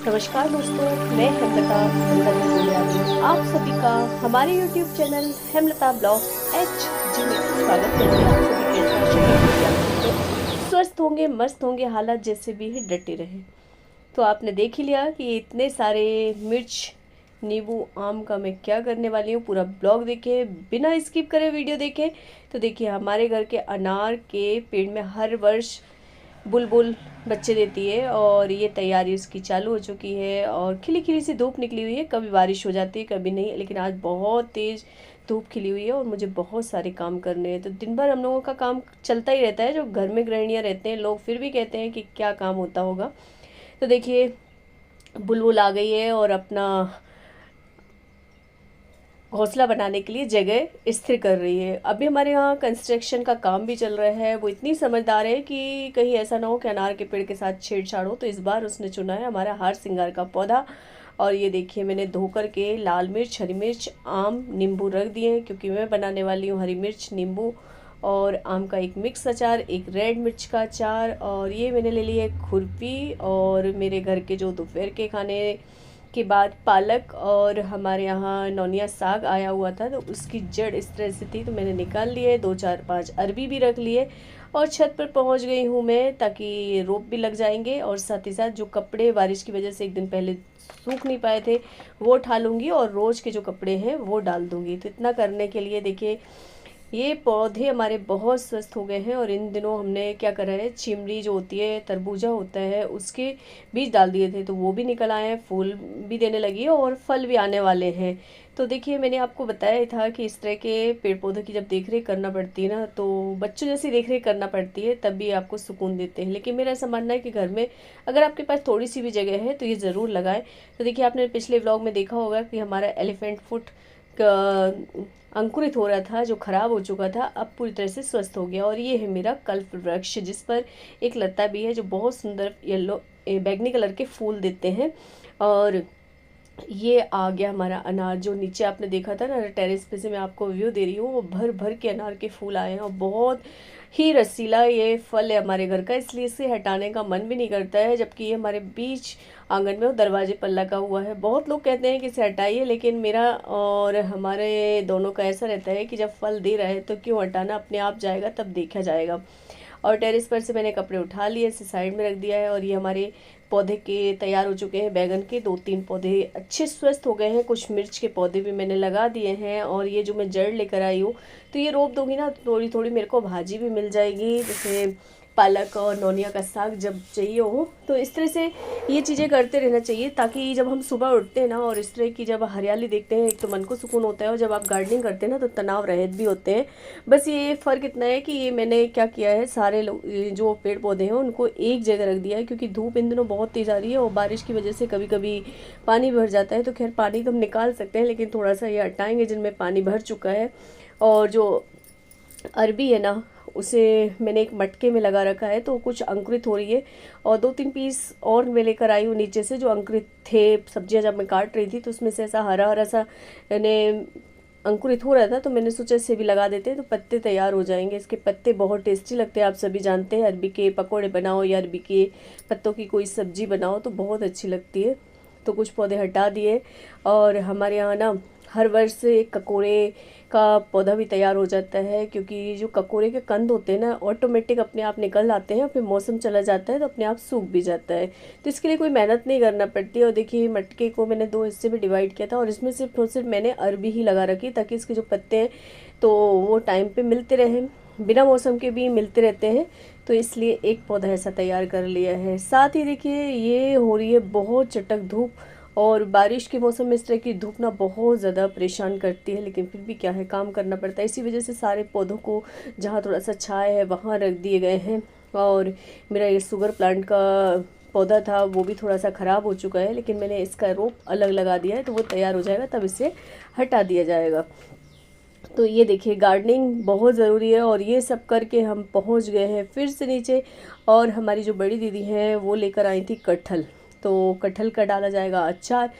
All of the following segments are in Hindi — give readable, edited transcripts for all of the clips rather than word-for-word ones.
नमस्कार दोस्तों, मैं हेमलता अंदर में बोल रही हूँ आप सभी का हमारे YouTube channel Hemlata blogs HG में स्वागत करूँगी। आप सभी कैसे आशा करती हूँ कि आप सब लोग स्वस्थ होंगे, मस्त होंगे, हालात जैसे भी है डटे रहे। तो आपने देख ही लिया कि इतने सारे मिर्च, नींबू, आम का मैं क्या करने वाली हूँ। पूरा ब्लॉग देखे, बिना स्किप करे वीडियो देखे। तो देखिए, हमारे घर के अनार के पेड़ में हर वर्ष बुलबुल बच्चे देती है और ये तैयारी उसकी चालू हो चुकी है और खिली खिली सी धूप निकली हुई है। कभी बारिश हो जाती है, कभी नहीं, लेकिन आज बहुत तेज़ धूप खिली हुई है और मुझे बहुत सारे काम करने हैं। तो दिन भर हम लोगों का काम चलता ही रहता है। जो घर में गृहिणियाँ रहते हैं, लोग फिर भी कहते हैं कि क्या काम होता होगा। तो देखिए, बुलबुल आ गई है और अपना घोंसला बनाने के लिए जगह स्थिर कर रही है। अभी हमारे यहाँ कंस्ट्रक्शन का काम भी चल रहा है। वो इतनी समझदार है कि कहीं ऐसा ना हो कि अनार के पेड़ के साथ छेड़छाड़ हो। तो इस बार उसने चुना है हमारा हार सिंगार का पौधा। और ये देखिए, मैंने धो कर के लाल मिर्च, हरी मिर्च, आम, नींबू रख दिए हैं क्योंकि मैं बनाने वाली हूँ हरी मिर्च, नींबू और आम का एक मिक्स अचार, एक रेड मिर्च का अचार। और ये मैंने ले ली है खुरपी। और मेरे घर के जो दोपहर के खाने के बाद पालक और हमारे यहाँ नौनिया साग आया हुआ था, तो उसकी जड़ इस तरह से थी तो मैंने निकाल लिए। 2 4 5 अरबी भी रख लिए और छत पर पहुँच गई हूँ मैं, ताकि रोप भी लग जाएंगे। और साथ ही साथ जो कपड़े बारिश की वजह से एक दिन पहले सूख नहीं पाए थे, वो उठा लूँगी और रोज़ के जो कपड़े हैं वो डाल दूँगी। तो इतना करने के लिए देखिए, ये पौधे हमारे बहुत स्वस्थ हो गए हैं। और इन दिनों हमने क्या करा है, चिमड़ी जो होती है, तरबूजा होता है, उसके बीज डाल दिए थे तो वो भी निकल आए हैं, फूल भी देने लगी है और फल भी आने वाले हैं। तो देखिए, मैंने आपको बताया था कि इस तरह के पेड़ पौधों की जब देख रेख करना पड़ती है ना, तो बच्चों जैसी देख रेख करना पड़ती है, तब भी आपको सुकून देते हैं। लेकिन मेरा ऐसा मानना है कि घर में अगर आपके पास थोड़ी सी भी जगह है तो ये ज़रूर लगाएं। तो देखिए, आपने पिछले व्लॉग में देखा होगा कि हमारा एलिफेंट फुट अंकुरित हो रहा था, जो खराब हो चुका था, अब पूरी तरह से स्वस्थ हो गया। और ये है मेरा कल्प वृक्ष, जिस पर एक लता भी है जो बहुत सुंदर येलो बैगनी कलर के फूल देते हैं। और ये आ गया हमारा अनार, जो नीचे आपने देखा था ना टेरेस पे से मैं आपको व्यू दे रही हूँ, वो भर भर के अनार के फूल आए हैं और बहुत ही रसीला ये फल है हमारे घर का, इसलिए इसे हटाने का मन भी नहीं करता है। जबकि ये हमारे बीच आंगन में और दरवाजे पर लगा हुआ है। बहुत लोग कहते हैं कि इसे हटाइए, लेकिन मेरा और हमारे दोनों का ऐसा रहता है कि जब फल दे रहा है तो क्यों हटाना, अपने आप जाएगा तब देखा जाएगा। और टेरेस पर से मैंने कपड़े उठा लिए, इसे साइड में रख दिया है। और ये हमारे पौधे के तैयार हो चुके हैं, बैगन के 2 3 पौधे अच्छे स्वस्थ हो गए हैं। कुछ मिर्च के पौधे भी मैंने लगा दिए हैं। और ये जो मैं जड़ लेकर आई हूँ, तो ये रोप दूंगी ना, थोड़ी थोड़ी मेरे को भाजी भी मिल जाएगी, जैसे पालक और नौनिया का साग जब चाहिए हो। तो इस तरह से ये चीज़ें करते रहना चाहिए, ताकि जब हम सुबह उठते हैं ना और इस तरह की जब हरियाली देखते हैं, एक तो मन को सुकून होता है, और जब आप गार्डनिंग करते हैं ना तो तनाव रहित भी होते हैं। बस ये फ़र्क इतना है कि ये मैंने क्या किया है, सारे जो पेड़ पौधे हैं उनको एक जगह रख दिया है, क्योंकि धूप इन दिनों बहुत तेज़ आ रही है और बारिश की वजह से कभी कभी पानी भर जाता है। तो खैर, पानी तो हम निकाल सकते हैं, लेकिन थोड़ा सा ये हटाएंगे जिनमें पानी भर चुका है। और जो अरबी है ना, उसे मैंने एक मटके में लगा रखा है, तो कुछ अंकुरित हो रही है। और 2 3 पीस और मैं लेकर आई हूँ नीचे से, जो अंकुरित थे। सब्जियां जब मैं काट रही थी तो उसमें से ऐसा हरा हरा सा मैंने अंकुरित हो रहा था, तो मैंने सोचा इसे भी लगा देते हैं, तो पत्ते तैयार हो जाएंगे। इसके पत्ते बहुत टेस्टी लगते हैं, आप सभी जानते हैं। अरबी के पकोड़े बनाओ या अरबी के पत्तों की कोई सब्जी बनाओ तो बहुत अच्छी लगती है। तो कुछ पौधे हटा दिए। और हमारे यहाँ ना हर वर्ष एक ककोड़े का पौधा भी तैयार हो जाता है, क्योंकि जो ककोड़े के कंद होते हैं ना, ऑटोमेटिक अपने आप निकल आते हैं, फिर मौसम चला जाता है तो अपने आप सूख भी जाता है। तो इसके लिए कोई मेहनत नहीं करना पड़ती। और देखिए, मटके को मैंने 2 हिस्से में डिवाइड किया था और इसमें सिर्फ और सिर्फ मैंने अरबी ही लगा रखी, ताकि इसके जो पत्ते हैं तो वो टाइम पे मिलते रहें, बिना मौसम के भी मिलते रहते हैं। तो इसलिए एक पौधा ऐसा तैयार कर लिया है। साथ ही देखिए, ये हो रही है बहुत चटक धूप, और बारिश के मौसम में इस तरह की धूप ना बहुत ज़्यादा परेशान करती है, लेकिन फिर भी क्या है, काम करना पड़ता है। इसी वजह से सारे पौधों को जहाँ थोड़ा सा छाया है वहाँ रख दिए गए हैं। और मेरा ये शुगर प्लांट का पौधा था वो भी थोड़ा सा ख़राब हो चुका है, लेकिन मैंने इसका रोप अलग लगा दिया है, तो वो तैयार हो जाएगा तब इसे हटा दिया जाएगा। तो ये देखिए, गार्डनिंग बहुत ज़रूरी है। और ये सब करके हम पहुंच गए हैं फिर से नीचे। और हमारी जो बड़ी दीदी हैं वो लेकर आई थी कटहल, तो कटहल का डाला जाएगा अचार।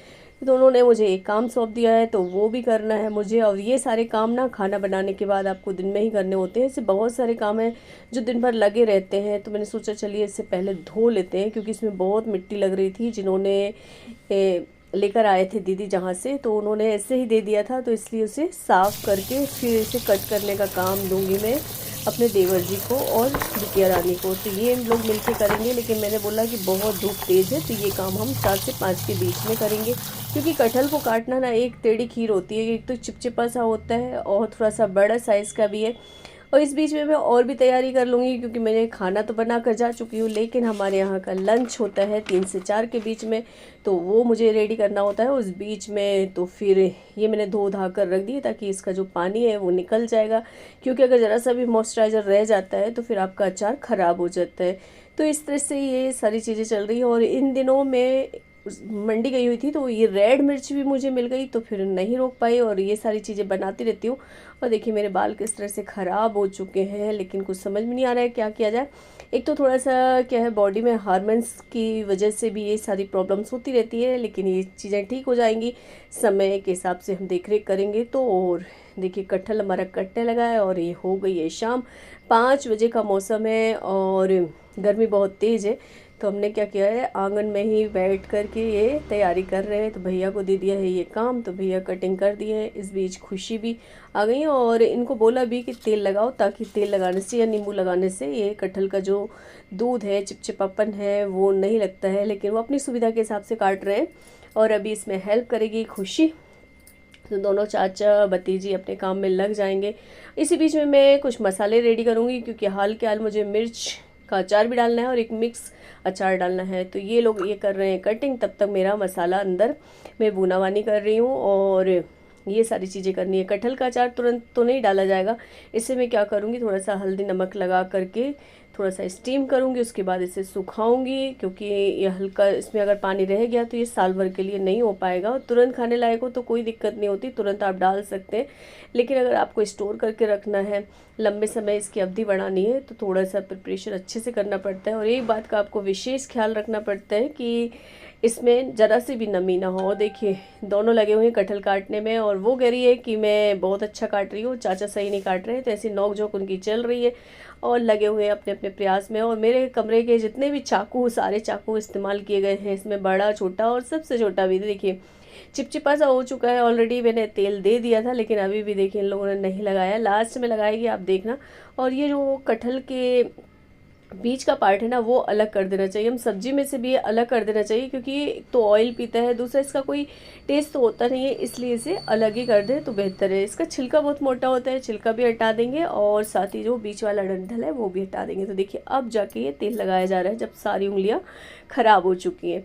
तो उन्होंने मुझे एक काम सौंप दिया है, तो वो भी करना है मुझे। और ये सारे काम ना खाना बनाने के बाद आपको दिन में ही करने होते हैं। ऐसे बहुत सारे काम हैं जो दिन भर लगे रहते हैं। तो मैंने सोचा चलिए इससे पहले धो लेते हैं, क्योंकि इसमें बहुत मिट्टी लग रही थी। जिन्होंने लेकर आए थे दीदी जहाँ से, तो उन्होंने ऐसे ही दे दिया था, तो इसलिए उसे साफ़ करके फिर इसे कट करने का काम दूंगी मैं अपने देवर जी को और बिटिया रानी को। तो ये इन लोग मिलके करेंगे, लेकिन मैंने बोला कि बहुत धूप तेज़ है, तो ये काम हम 4 से 5 के बीच में करेंगे। क्योंकि कटहल को काटना ना एक टेढ़ी खीर होती है, एक तो चिपचिपा सा होता है और थोड़ा सा बड़ा साइज़ का भी है। और इस बीच में मैं और भी तैयारी कर लूँगी, क्योंकि मैंने खाना तो बना कर जा चुकी हूँ, लेकिन हमारे यहाँ का लंच होता है 3 से 4 के बीच में, तो वो मुझे रेडी करना होता है उस बीच में। तो फिर ये मैंने धो धा कर रख दी, ताकि इसका जो पानी है वो निकल जाएगा, क्योंकि अगर ज़रा सा भी मॉइस्चराइज़र रह जाता है तो फिर आपका अचार ख़राब हो जाता है। तो इस तरह से ये सारी चीज़ें चल रही हैं। और इन दिनों में मंडी गई हुई थी, तो ये रेड मिर्च भी मुझे मिल गई, तो फिर नहीं रोक पाई और ये सारी चीज़ें बनाती रहती हूँ। और देखिए मेरे बाल किस तरह से ख़राब हो चुके हैं, लेकिन कुछ समझ में नहीं आ रहा है क्या किया जाए। एक तो थोड़ा सा क्या है, बॉडी में हार्मोन्स की वजह से भी ये सारी प्रॉब्लम्स होती रहती है, लेकिन ये चीज़ें ठीक हो जाएंगी समय के हिसाब से हम देख रेख करेंगे तो। और देखिए कटहल हमारा कटने लगा है और ये हो गई है शाम, 5 बजे का मौसम है और गर्मी बहुत तेज़ है। तो हमने क्या किया है, आंगन में ही बैठ कर के ये तैयारी कर रहे हैं। तो भैया को दे दिया है ये काम, तो भैया कटिंग कर दिए है। इस बीच खुशी भी आ गई और इनको बोला भी कि तेल लगाओ, ताकि तेल लगाने से या नींबू लगाने से ये कटहल का जो दूध है, चिपचिपापन है, वो नहीं लगता है। लेकिन वो अपनी सुविधा के हिसाब से काट रहे हैं और अभी इसमें हेल्प करेगी खुशी। तो दोनों चाचा भतीजी अपने काम में लग जाएंगे। इसी बीच में मैं कुछ मसाले रेडी करूँगी, क्योंकि हाल के हाल मुझे मिर्च का अचार भी डालना है और एक मिक्स अचार डालना है। तो ये लोग ये कर रहे हैं कटिंग, तब तक मेरा मसाला अंदर मैं भुनावानी कर रही हूँ और ये सारी चीज़ें करनी है। कटहल का अचार तुरंत तो नहीं डाला जाएगा, इससे मैं क्या करूँगी, थोड़ा सा हल्दी नमक लगा करके थोड़ा सा स्टीम करूँगी, उसके बाद इसे सुखाऊंगी। क्योंकि ये हल्का इसमें अगर पानी रह गया तो ये साल भर के लिए नहीं हो पाएगा। और तुरंत खाने लायक हो तो कोई दिक्कत नहीं होती, तुरंत आप डाल सकते हैं। लेकिन अगर आपको स्टोर करके रखना है, लंबे समय इसकी अवधि बढ़ानी है, तो थोड़ा सा प्रिपरेशन अच्छे से करना पड़ता है। और एक बात का आपको विशेष ख्याल रखना पड़ता है कि इसमें ज़रा सी भी नमी ना हो। देखिए दोनों लगे हुए हैं कटहल काटने में, और वो कह रही है कि मैं बहुत अच्छा काट रही हूँ, चाचा सही नहीं काट रहे हैं। तो ऐसी नोक झोंक उनकी चल रही है और लगे हुए हैं अपने अपने प्रयास में। और मेरे कमरे के जितने भी चाकू, सारे चाकू इस्तेमाल किए गए हैं, इसमें बड़ा छोटा और सबसे छोटा भी। देखिए चिपचिपा सा हो चुका है ऑलरेडी, मैंने तेल दे दिया था, लेकिन अभी भी देखिए इन लोगों ने नहीं लगाया, लास्ट में लगाएगी आप देखना। और ये जो कटहल के बीच का पार्ट है ना, वो अलग कर देना चाहिए, हम सब्जी में से भी ये अलग कर देना चाहिए, क्योंकि एक तो ऑयल पीता है, दूसरा इसका कोई टेस्ट तो होता नहीं है, इसलिए इसे अलग ही कर दे तो बेहतर है। इसका छिलका बहुत मोटा होता है, छिलका भी हटा देंगे और साथ ही जो बीच वाला डंठल है वो भी हटा देंगे। तो देखिए अब जाके ये तेल लगाया जा रहा है, जब सारी उंगलियां खराब हो चुकी हैं।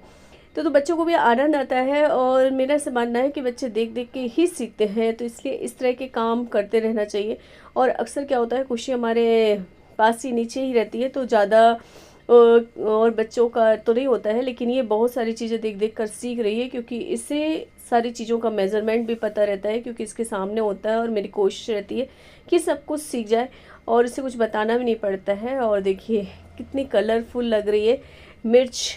तो बच्चों को भी आनंद आता है, और मेरा ऐसा मानना है कि बच्चे देख देख के ही सीखते हैं, तो इसलिए इस तरह के काम करते रहना चाहिए। और अक्सर क्या होता है, खुशी हमारे पास ही नीचे ही रहती है, तो ज़्यादा और बच्चों का तो नहीं होता है, लेकिन ये बहुत सारी चीज़ें देख देख कर सीख रही है, क्योंकि इससे सारी चीज़ों का मेज़रमेंट भी पता रहता है, क्योंकि इसके सामने होता है। और मेरी कोशिश रहती है कि सब कुछ सीख जाए और इसे कुछ बताना भी नहीं पड़ता है। और देखिए कितनी कलरफुल लग रही है मिर्च।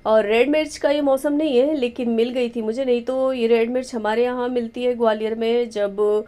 और रेड मिर्च का ये मौसम नहीं है, लेकिन मिल गई थी मुझे, नहीं तो ये रेड मिर्च हमारे यहाँ मिलती है ग्वालियर में, जब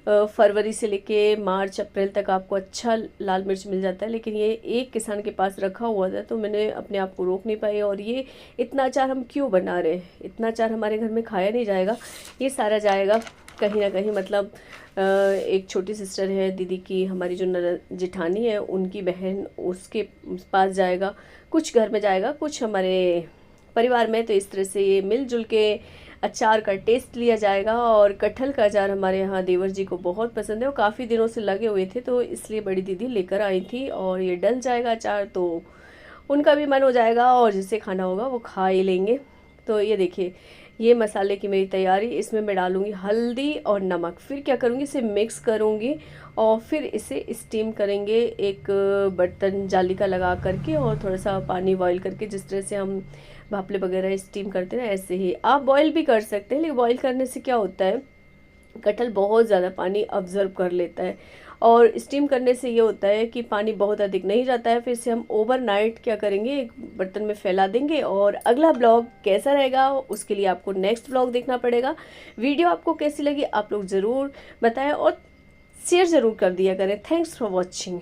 फरवरी से लेके मार्च अप्रैल तक आपको अच्छा लाल मिर्च मिल जाता है। लेकिन ये एक किसान के पास रखा हुआ था, तो मैंने अपने आप को रोक नहीं पाई। और ये इतना अचार हम क्यों बना रहे हैं, इतना अचार हमारे घर में खाया नहीं जाएगा, ये सारा जाएगा कहीं ना कहीं। मतलब एक छोटी सिस्टर है दीदी की, हमारी जो जेठानी है उनकी बहन, उसके पास जाएगा, कुछ घर में जाएगा, कुछ हमारे परिवार में। तो इस तरह से ये मिलजुल के अचार का टेस्ट लिया जाएगा। और कटहल का अचार हमारे यहाँ देवर जी को बहुत पसंद है, और काफ़ी दिनों से लगे हुए थे, तो इसलिए बड़ी दीदी लेकर आई थी। और ये डल जाएगा अचार तो उनका भी मन हो जाएगा, और जिसे खाना होगा वो खा ही लेंगे। तो ये देखिए ये मसाले की मेरी तैयारी, इसमें मैं डालूँगी हल्दी और नमक, फिर क्या करूँगी, इसे मिक्स करूँगी और फिर इसे स्टीम करेंगे एक बर्तन जाली का लगा करके, और थोड़ा सा पानी बॉईल करके, जिस तरह से हम भापले वगैरह स्टीम करते हैं ऐसे ही आप बॉईल भी कर सकते हैं। लेकिन बॉईल करने से क्या होता है, कटहल बहुत ज़्यादा पानी ऑब्जर्व कर लेता है, और स्टीम करने से ये होता है कि पानी बहुत अधिक नहीं जाता है। फिर से हम ओवरनाइट क्या करेंगे, एक बर्तन में फैला देंगे। और अगला ब्लॉग कैसा रहेगा उसके लिए आपको नेक्स्ट ब्लॉग देखना पड़ेगा। वीडियो आपको कैसी लगी आप लोग ज़रूर बताएं और शेयर ज़रूर कर दिया करें। Thanks for watching.